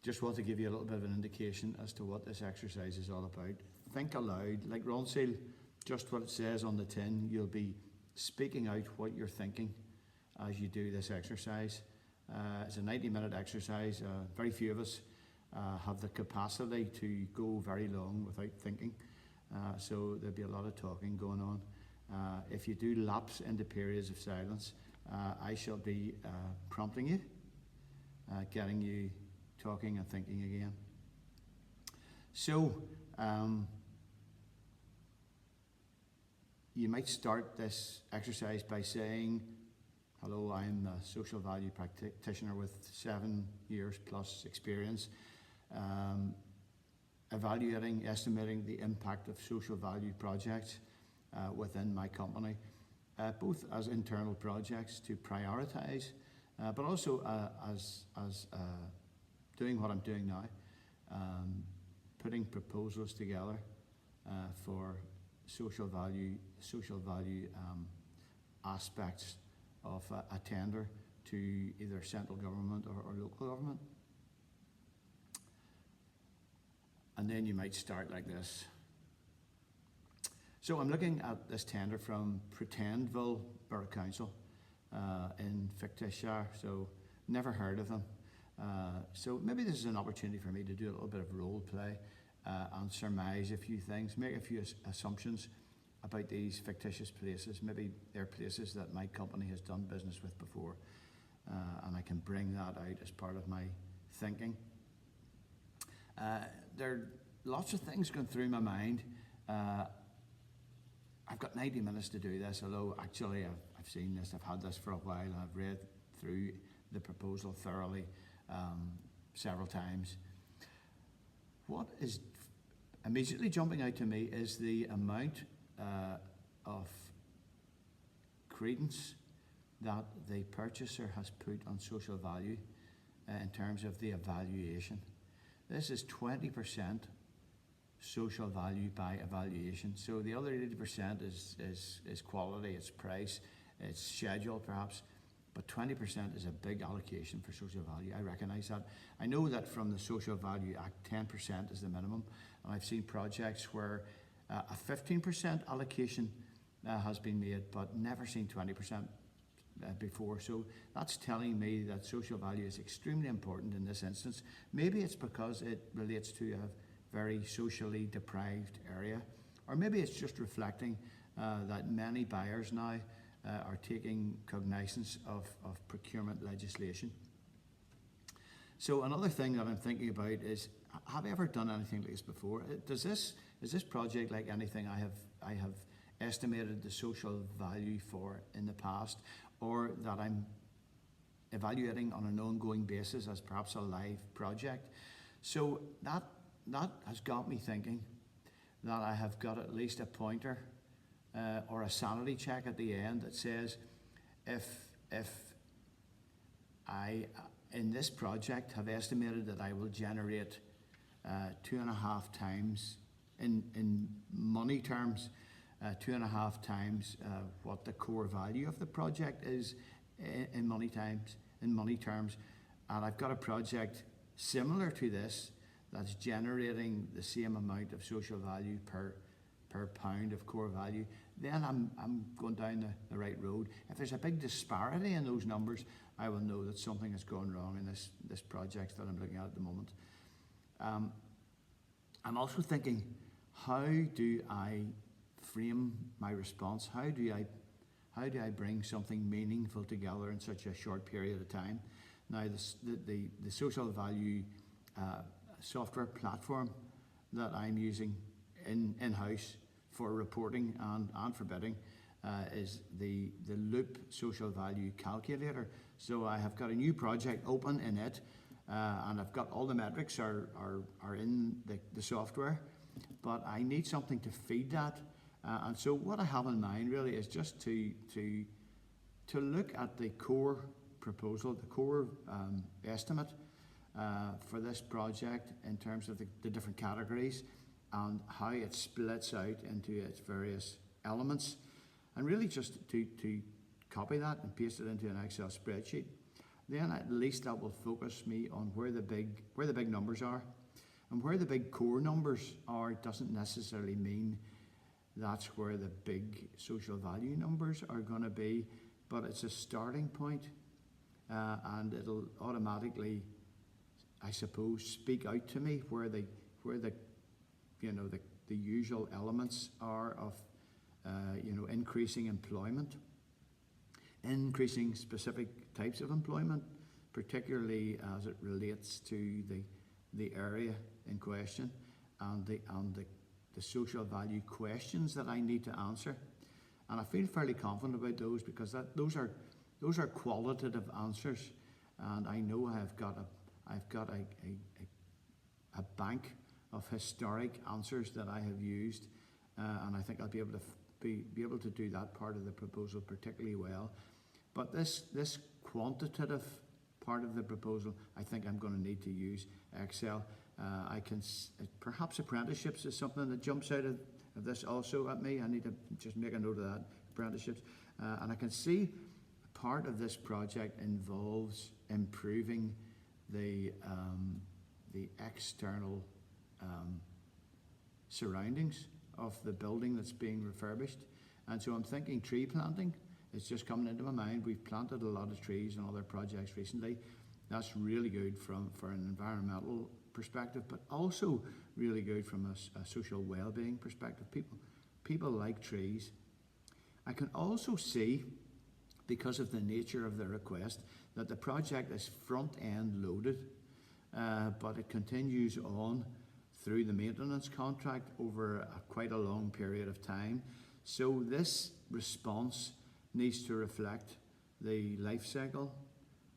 just want to give you a little bit of an indication as to what this exercise is all about. Think aloud, like Ronseal, just what it says on the tin. You'll be speaking out what you're thinking as you do this exercise. It's a 90-minute exercise. Very few of us have the capacity to go very long without thinking. So there'll be a lot of talking going on. If you do lapse into periods of silence, I shall be prompting you, getting you talking and thinking again. So you might start this exercise by saying, hello, I'm a social value practitioner with 7 years plus experience, evaluating, estimating the impact of social value projects within my company, both as internal projects to prioritize, but also as doing what I'm doing now, putting proposals together for social value aspects of a tender to either central government or local government. And then you might start like this. So I'm looking at this tender from Pretendville Borough Council in Fictitious, so never heard of them. So maybe this is an opportunity for me to do a little bit of role play and surmise a few things, make a few assumptions about these fictitious places. Maybe they're places that my company has done business with before, and I can bring that out as part of my thinking. There are lots of things going through my mind. I've got 90 minutes to do this, although actually I've seen this, I've had this for a while, and I've read through the proposal thoroughly several times. What is immediately jumping out to me is the amount of credence that the purchaser has put on social value in terms of the evaluation. This is 20% social value by evaluation. So the other 80% is quality, it's price, it's schedule perhaps, but 20% is a big allocation for social value. I recognise that. I know that from the Social Value Act, 10% is the minimum, and I've seen projects where a 15% allocation has been made, but never seen 20% before. So that's telling me that social value is extremely important in this instance. Maybe it's because it relates to a very socially deprived area, or maybe it's just reflecting that many buyers now are taking cognizance of procurement legislation. So another thing that I'm thinking about is, have I ever done anything like this before? Is this project like anything I have estimated the social value for in the past, or that I'm evaluating on an ongoing basis as perhaps a live project? So that has got me thinking that I have got at least a pointer or a sanity check at the end that says, if I in this project have estimated that I will generate 2.5 times in money terms, 2.5 times what the core value of the project is in money terms, and I've got a project similar to this that's generating the same amount of social value per pound of core value, then I'm going down the right road. If there's a big disparity in those numbers, I will know that something has gone wrong in this project that I'm looking at the moment. I'm also thinking, how do I frame my response? How do I bring something meaningful together in such a short period of time? Now, the social value software platform that I'm using in-house for reporting and for bidding is the Loop Social Value Calculator. So I have got a new project open in it, and I've got all the metrics are in the software, but I need something to feed that. And so what I have in mind really is just to look at the core proposal, the core estimate for this project in terms of the different categories and how it splits out into its various elements, and really just to copy that and paste it into an Excel spreadsheet. then at least that will focus me on where the big numbers are. And where the big core numbers are doesn't necessarily mean that's where the big social value numbers are going to be, but it's a starting point, and it'll automatically, I suppose, speak out to me where the the usual elements are of increasing employment, increasing specific types of employment, particularly as it relates to the area in question, and the social value questions that I need to answer. And I feel fairly confident about those, because those are qualitative answers, and I know I've got a bank of historic answers that I have used, and I think I'll be able to do that part of the proposal particularly well. But this quantitative part of the proposal, I think I'm going to need to use Excel. Perhaps apprenticeships is something that jumps out of this also at me. I need to just make a note of that, apprenticeships. And I can see part of this project involves improving the external surroundings of the building that's being refurbished. And so I'm thinking tree planting. It's just coming into my mind. We've planted a lot of trees in other projects recently. That's really good for an environmental perspective, but also really good from a social well-being perspective. People like trees. I can also see, because of the nature of the request, that the project is front-end loaded, but it continues on through the maintenance contract over quite a long period of time. So this response needs to reflect the life cycle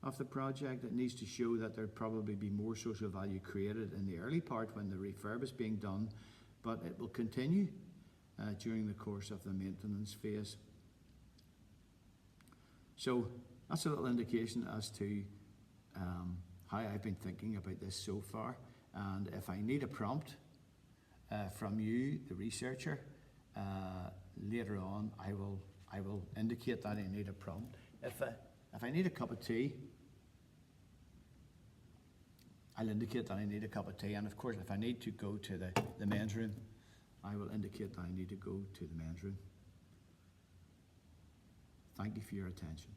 of the project. It needs to show that there'd probably be more social value created in the early part when the refurb is being done, but it will continue during the course of the maintenance phase. So that's a little indication as to how I've been thinking about this so far. And if I need a prompt from you, the researcher, later on I will indicate that I need a prompt. If I need a cup of tea, I'll indicate that I need a cup of tea. And of course, if I need to go to the men's room, I will indicate that I need to go to the men's room. Thank you for your attention.